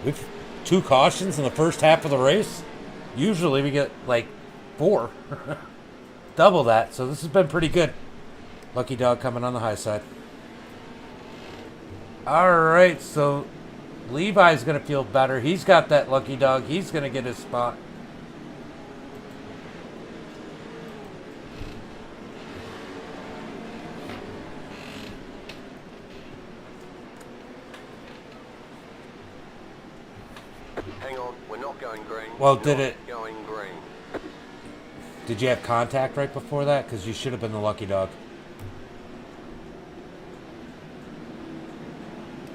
we've 2 cautions in the first half of the race. Usually we get like 4. Double that, so this has been pretty good. Lucky dog coming on the high side. All right, so Levi's going to feel better. He's got that lucky dog. He's going to get his spot. Hang on, we're not going green. Well, Not did it? going green. Did you have contact right before that? Because you should have been the lucky dog.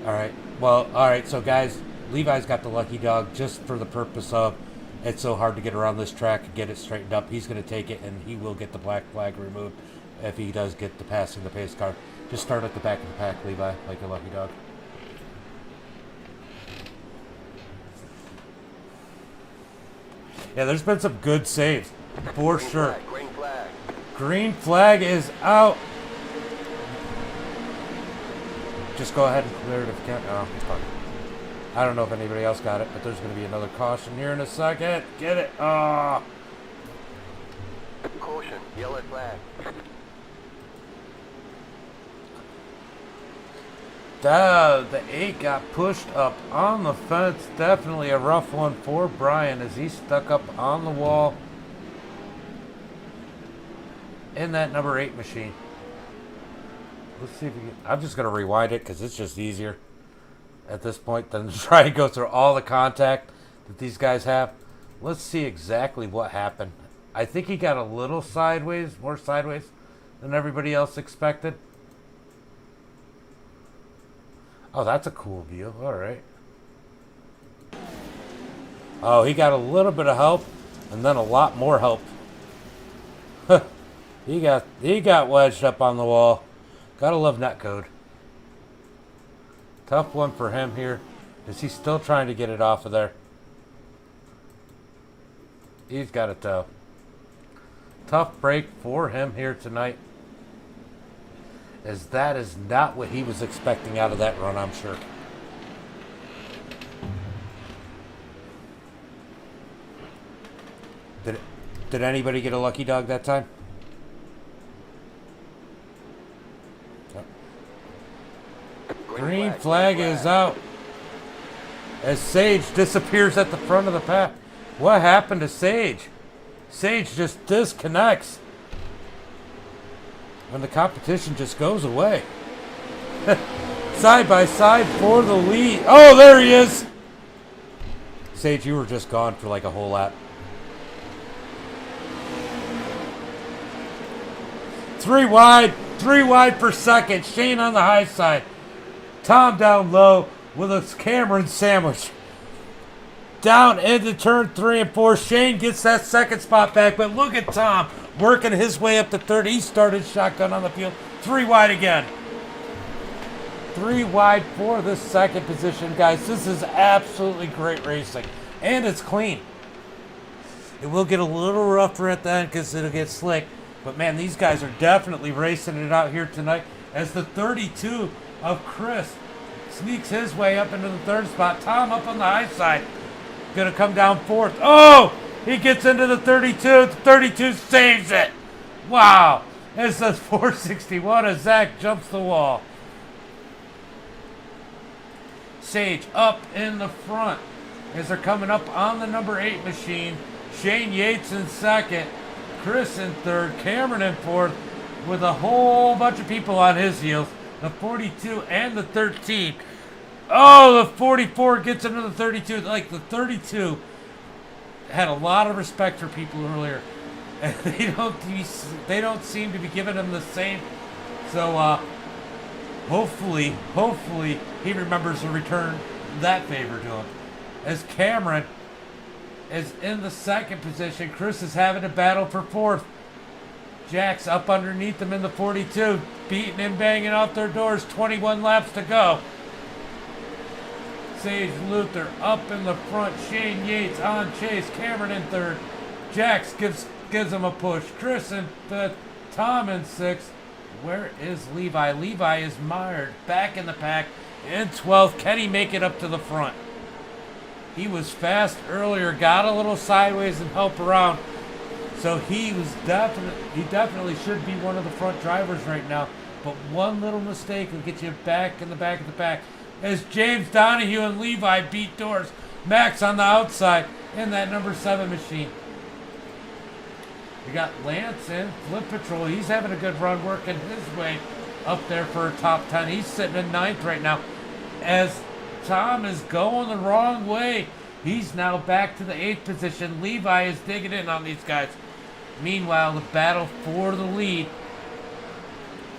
All right. Well, all right. So, guys, Levi's got the lucky dog just for the purpose of it's so hard to get around this track and get it straightened up. He's going to take it, and he will get the black flag removed if he does get the passing the pace car. Just start at the back of the pack, Levi, like a lucky dog. Yeah, there's been some good saves, for sure. Green flag. Green flag is out. Just go ahead and clear it if you can. Oh, fuck. I don't know if anybody else got it, but there's going to be another caution here in a second. Get it. Oh. Caution, yellow flag. The 8 got pushed up on the fence. Definitely a rough one for Brian as he stuck up on the wall in that number 8 machine. Let's see if we can. I'm just going to rewind it because it's just easier at this point than to try and go through all the contact that these guys have. Let's see exactly what happened. I think he got a little sideways, more sideways than everybody else expected. Oh, that's a cool view. All right. Oh, he got a little bit of help and then a lot more help. He got wedged up on the wall. Gotta love netcode. Tough one for him here. Is he still trying to get it off of there? He's got it though. Tough break for him here tonight, as that is not what he was expecting out of that run, I'm sure. Did anybody get a lucky dog that time? Green flag is out as Sage disappears at the front of the pack. What happened to Sage? Sage just disconnects. when the competition just goes away. Side by side for the lead. Oh, there he is. Sage, you were just gone for like a whole lap. 3 wide per second. Shane on the high side. Tom down low with a Cameron sandwich. Down into turn 3 and 4. Shane gets that second spot back, but look at Tom working his way up to third. He started shotgun on the field. 3 wide again. 3 wide for the second position, guys. This is absolutely great racing, and it's clean. It will get a little rougher at the end because it'll get slick, but man, these guys are definitely racing it out here tonight as the 32 of Chris sneaks his way up into the third spot. Tom up on the high side, gonna come down fourth. Oh, he gets into the 32. The 32 saves it. Wow, as the 461 as Zach jumps the wall. Sage up in the front as they're coming up on the number 8 machine. Shane Yates in second, Chris in third, Cameron in fourth, with a whole bunch of people on his heels. The 42 and the 13. Oh, the 44 gets into the 32. Like the 32 had a lot of respect for people earlier, and they don't seem to be giving him the same. So hopefully he remembers to return that favor to him. As Cameron is in the second position, Chris is having a battle for fourth. Jack's up underneath him in the 42, beating and banging out their doors. 21 laps to go. Sage Luther up in the front. Shane Yates on chase. Cameron in third. Jax gives him a push. Chris in fifth. Tom in sixth. Where is Levi? Levi is mired back in the pack in 12th. Can he make it up to the front? He was fast earlier, got a little sideways and help around. So he definitely should be one of the front drivers right now. But one little mistake will get you back in the back of the pack. As James Donahue and Levi beat doors. Max on the outside in that number 7 machine. We got Lance in Flip Patrol. He's having a good run working his way up there for a top 10. He's sitting in 9th right now. As Tom is going the wrong way, he's now back to the 8th position. Levi is digging in on these guys. Meanwhile, the battle for the lead.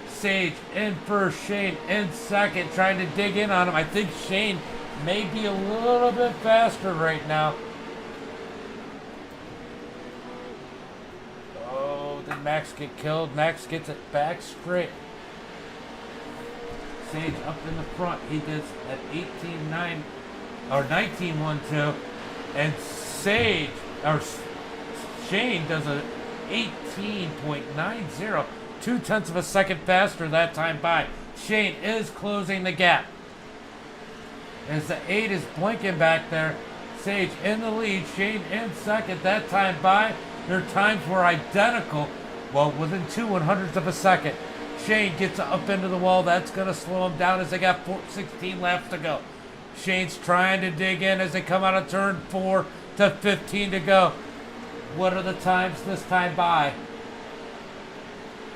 Sage in first, Shane in second, trying to dig in on him. I think Shane may be a little bit faster right now. Oh, did Max get killed? Max gets it back straight. Sage up in the front. He does at 18.9 or 19.12, and Shane does a 18.90. 0.2 of a second faster that time by. Shane is closing the gap. As the 8 is blinking back there. Sage in the lead. Shane in second that time by. Their times were identical. Well, within 0.02 of a second. Shane gets up into the wall. That's going to slow him down as they got 16 laps to go. Shane's trying to dig in as they come out of turn 4 to 15 to go. What are the times this time by?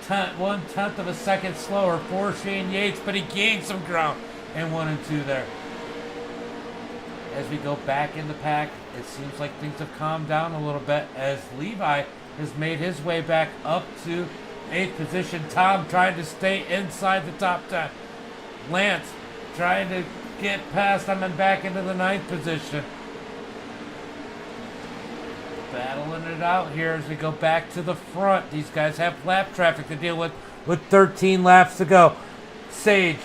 1/10 of a second slower for Shane Yates, but he gained some ground in 1 and 2 there. As we go back in the pack, it seems like things have calmed down a little bit as Levi has made his way back up to 8th position. Tom trying to stay inside the top 10. Lance trying to get past him and back into the 9th position. Battling it out here as we go back to the front. These guys have lap traffic to deal with 13 laps to go. Sage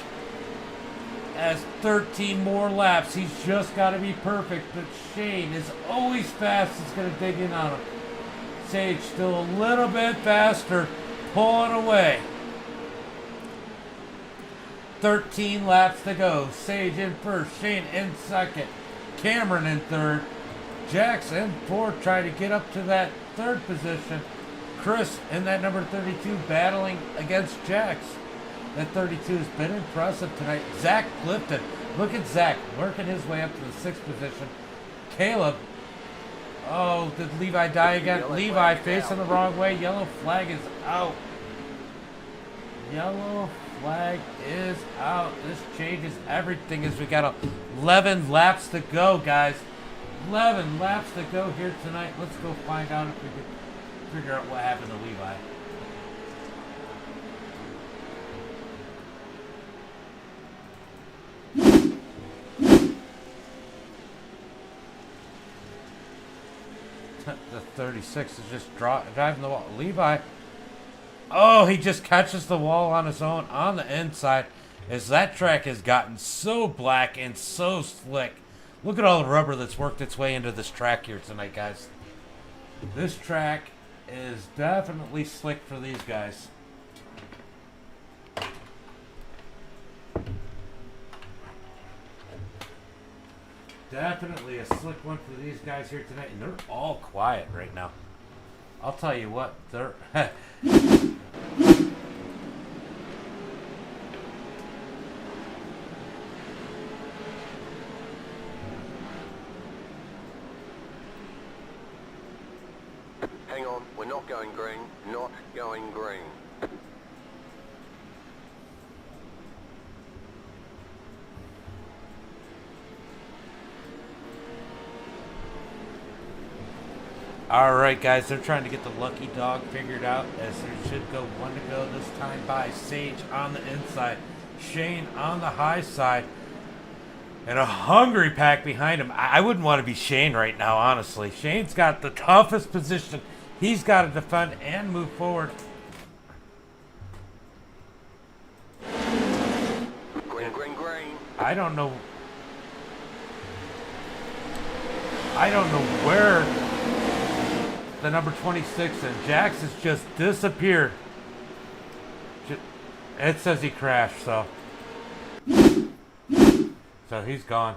has 13 more laps. He's just got to be perfect, but Shane is always fast. He's going to dig in on him. Sage still a little bit faster, pulling away. 13 laps to go. Sage in first, Shane in second, Cameron in third. Jax in fourth, trying to get up to that 3rd position. Chris in that number 32 battling against Jax. That 32 has been impressive tonight. Zach Clifton. Look at Zach working his way up to the 6th position. Caleb. Oh, did Levi die again? Levi facing the wrong way. Yellow flag is out. Yellow flag is out. This changes everything as we got 11 laps to go, guys. 11 laps to go here tonight. Let's go find out if we can figure out what happened to Levi. The 36 is just driving the wall. Levi. Oh, he just catches the wall on his own on the inside. As that track has gotten so black and so slick. Look at all the rubber that's worked its way into this track here tonight, guys. This track is definitely slick for these guys. Definitely a slick one for these guys here tonight, and they're all quiet right now. I'll tell you what, they're... Hang on, we're not going green. Not going green. Alright guys, they're trying to get the lucky dog figured out as there should go one to go this time by. Sage on the inside, Shane on the high side, and a hungry pack behind him. I wouldn't want to be Shane right now, honestly. Shane's got the toughest position. He's got to defend and move forward. Green, green, green. I don't know where the number 26 and Jax has just disappeared. It says he crashed, so he's gone.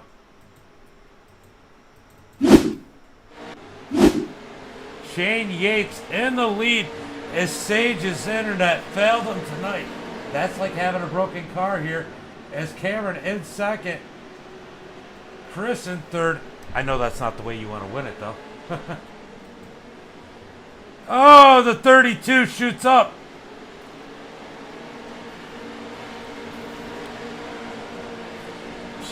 Shane Yates in the lead as Sage's internet failed him tonight. That's like having a broken car here. As Cameron in second, Chris in third. I know that's not the way you want to win it, though. Oh, the 32 shoots up.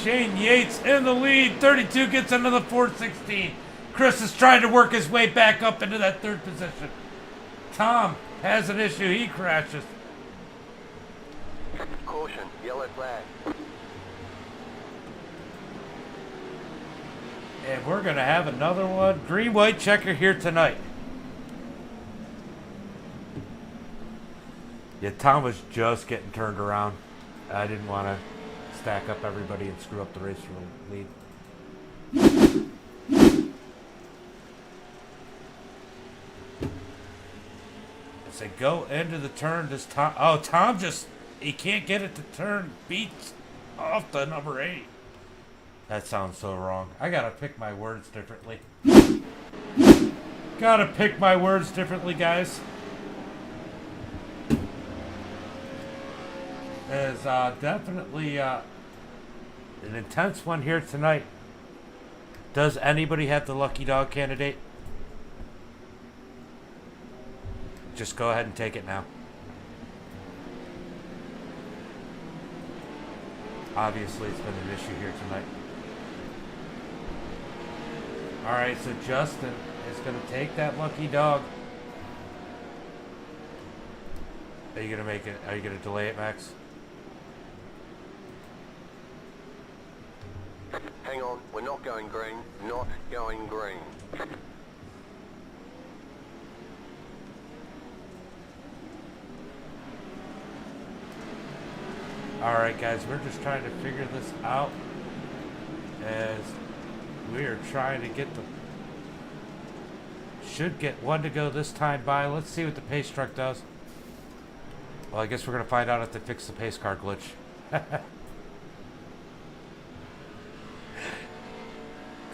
Shane Yates in the lead. 32 gets another 416. Chris is trying to work his way back up into that third position. Tom has an issue. He crashes. Caution, yellow flag. And we're going to have another one. Green-white checker here tonight. Yeah, Tom was just getting turned around. I didn't want to stack up everybody and screw up the race for the lead. As they go into the turn, does Tom... Oh, Tom just... He can't get it to turn. Beats off the number 8. That sounds so wrong. I gotta pick my words differently. Gotta pick my words differently, guys. Is definitely an intense one here tonight. Does anybody have the lucky dog candidate? Just go ahead and take it now. Obviously, it's been an issue here tonight. Alright, so Justin is going to take that lucky dog. Are you going to make it? Are you going to delay it, Max? Hang on, we're not going green. Not going green. Alright guys, we're just trying to figure this out as we are trying to get the... Should get one to go this time by. Let's see what the pace truck does. Well, I guess we're going to find out if they fix the pace car glitch.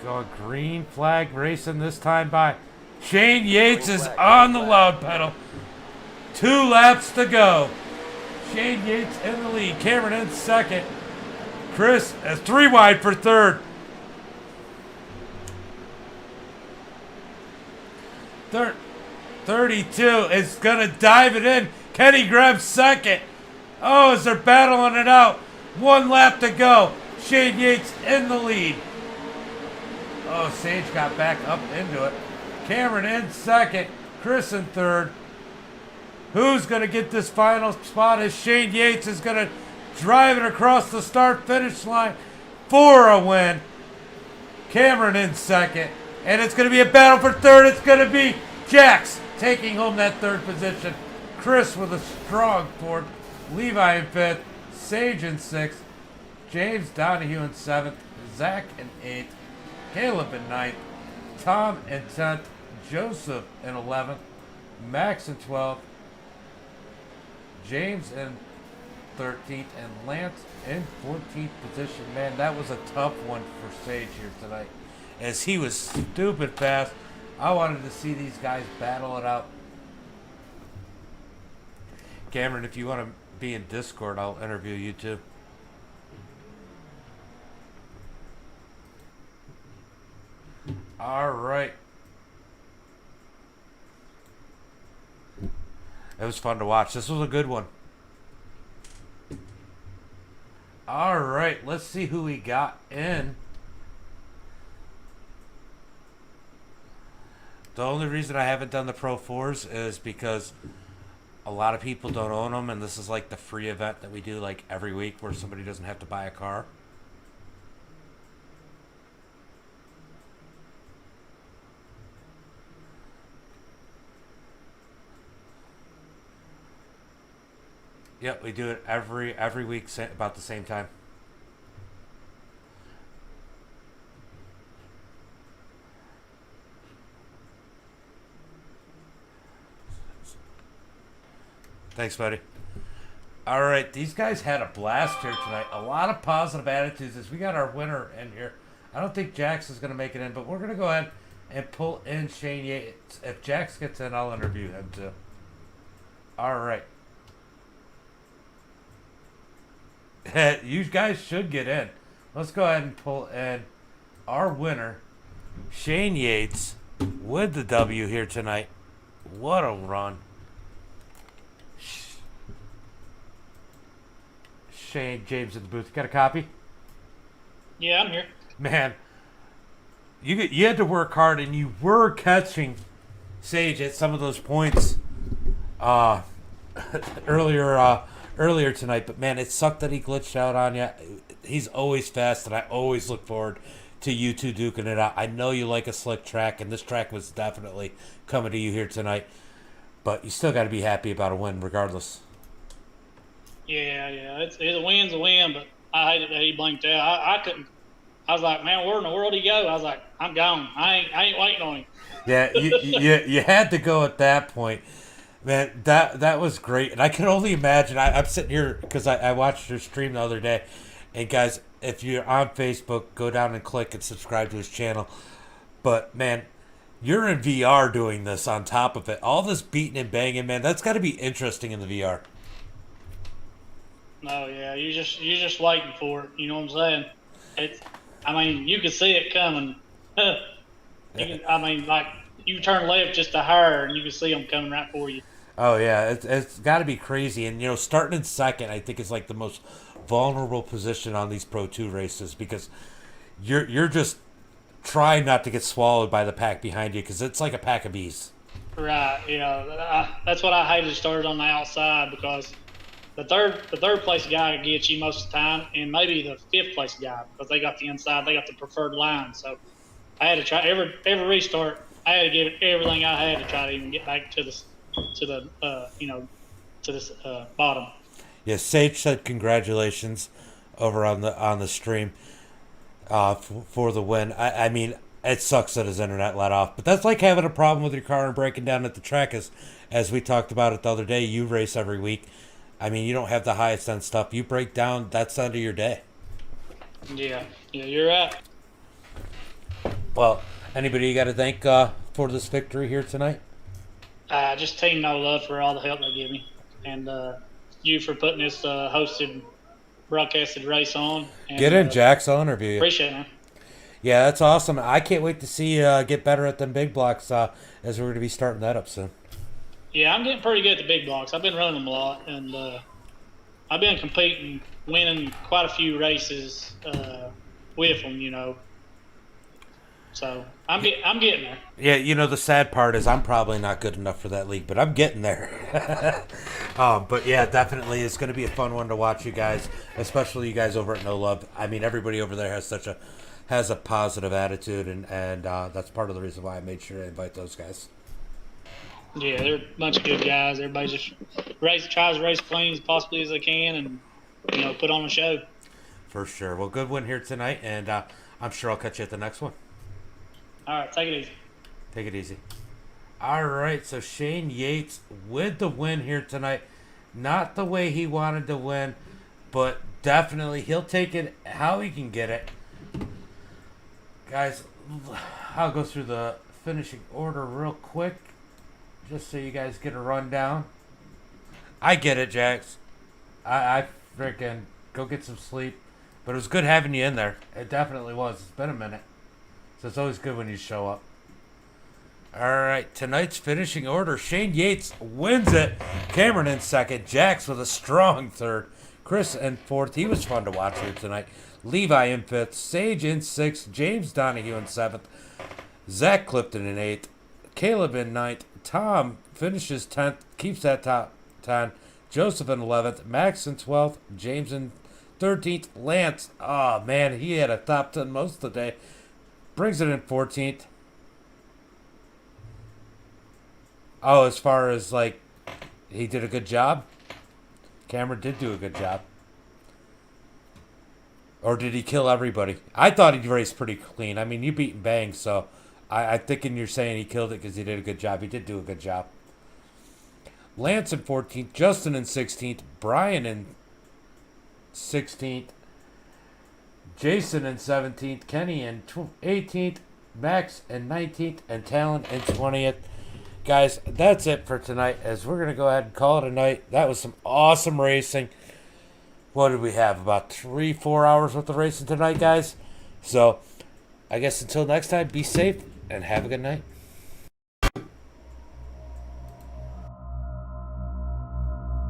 Going green flag racing this time by. Shane Yates is on the loud pedal. 2 laps to go. Shane Yates in the lead. Cameron in second. Chris is 3 wide for third. 32 is going to dive it in. Kenny grabs second. Oh, as they're battling it out. 1 lap to go. Shane Yates in the lead. Oh, Sage got back up into it. Cameron in second. Chris in third. Who's going to get this final spot as Shane Yates is going to drive it across the start-finish line for a win. Cameron in second. And it's going to be a battle for third. It's going to be Jax taking home that third position. Chris with a strong fourth. Levi in fifth. Sage in sixth. James Donahue in seventh. Zach in eighth. Caleb in ninth. Tom in 10th. Joseph in 11th. Max in 12th. James in 13th. And Lance in 14th position. Man, that was a tough one for Sage here tonight, as he was stupid fast. I wanted to see these guys battle it out. Cameron, if you want to be in Discord, I'll interview you too. All right. It was fun to watch. This was a good one. All right, let's see who we got in. The only reason I haven't done the Pro 4s is because a lot of people don't own them, and this is like the free event that we do like every week where somebody doesn't have to buy a car. Yep, we do it every week about the same time. Thanks, buddy. All right, these guys had a blast here tonight. A lot of positive attitudes as we got our winner in here. I don't think Jax is going to make it in, but we're going to go ahead and pull in Shane Yates. If Jax gets in, I'll interview him too. All right. You guys should get in. Let's go ahead and pull in our winner, Shane Yates, with the W here tonight. What a run. Shane, James in the booth. Got a copy? Yeah, I'm here. Man, you had to work hard, and you were catching Sage at some of those points earlier tonight. But man, it sucked that he glitched out on you. He's always fast, and I always look forward to you two duking it out. I know you like a slick track, and this track was definitely coming to you here tonight. But you still got to be happy about a win regardless. Yeah. It's a win's a win, but I hated that he blinked out. I couldn't. I was like, man, where in the world did he go? I was like, I'm gone. I ain't waiting on him. Yeah, you had to go at that point. Man, that was great. And I can only imagine. I'm sitting here because I watched your stream the other day. And guys, if you're on Facebook, go down and click and subscribe to his channel. But man, you're in VR doing this on top of it. All this beating and banging, man, that's got to be interesting in the VR. No, yeah, you just waiting for it. You know what I'm saying? You can see it coming. Like you turn left just a hair, and you can see them coming right for you. Oh yeah, it's got to be crazy. And starting in second, I think is like the most vulnerable position on these Pro 2 races because you're just trying not to get swallowed by the pack behind you because it's like a pack of bees. Right. Yeah. That's what I hated. Started on the outside because the third place guy gets you most of the time, and maybe the fifth place guy because they got the inside, they got the preferred line. So I had to try every restart. I had to give it everything I had to try to even get back to this bottom. Yeah, Sage said congratulations over on the stream for the win. I mean, it sucks that his internet let off, but that's like having a problem with your car and breaking down at the track, as we talked about it the other day. You race every week. I mean, you don't have the highest end stuff. You break down, that's the end of your day. Yeah, you're right. Well, anybody you got to thank for this victory here tonight? Just Team No Love for all the help they give me, and you for putting this broadcasted race on. And, get in, Jax. I'll interview you. Appreciate it, man. Yeah, that's awesome. I can't wait to see you get better at them big blocks as we're going to be starting that up soon. Yeah, I'm getting pretty good at the big blocks. I've been running them a lot, and I've been competing, winning quite a few races with them, you know. So I'm getting there. Yeah, you know, the sad part is I'm probably not good enough for that league, but I'm getting there. But yeah, definitely it's going to be a fun one to watch, you guys, especially you guys over at No Love. I mean, everybody over there has a positive attitude, and that's part of the reason why I made sure to invite those guys. Yeah, they're a bunch of good guys. Everybody just tries to race clean as possibly as they can, and you know, put on a show. For sure. Well, good win here tonight, and I'm sure I'll catch you at the next one. All right, take it easy. Take it easy. All right, so Shane Yates with the win here tonight. Not the way he wanted to win, but definitely he'll take it how he can get it. Guys, I'll go through the finishing order real quick, just so you guys get a rundown. I get it, Jax. I freaking go get some sleep. But it was good having you in there. It definitely was. It's been a minute. So it's always good when you show up. Alright, tonight's finishing order. Shane Yates wins it. Cameron in second. Jax with a strong third. Chris in fourth. He was fun to watch here tonight. Levi in fifth. Sage in sixth. James Donahue in seventh. Zach Clifton in eighth. Caleb in ninth. Tom finishes 10th. Keeps that top 10. Joseph in 11th. Max in 12th. James in 13th. Lance, oh man, he had a top 10 most of the day. Brings it in 14th. Oh, as far as like, he did a good job? Cameron did do a good job. Or did he kill everybody? I thought he raced pretty clean. I mean, you beat Bang, so I'm thinking you're saying he killed it because he did a good job. He did do a good job. Lance in 14th. Justin in 16th. Brian in 16th, Jason in 17th, Kenny in 18th, Max in 19th, and Talon in 20th. Guys, that's it for tonight, as we're going to go ahead and call it a night. That was some awesome racing. What did we have? About 3-4 hours worth of racing tonight, guys. So, I guess until next time, be safe and have a good night.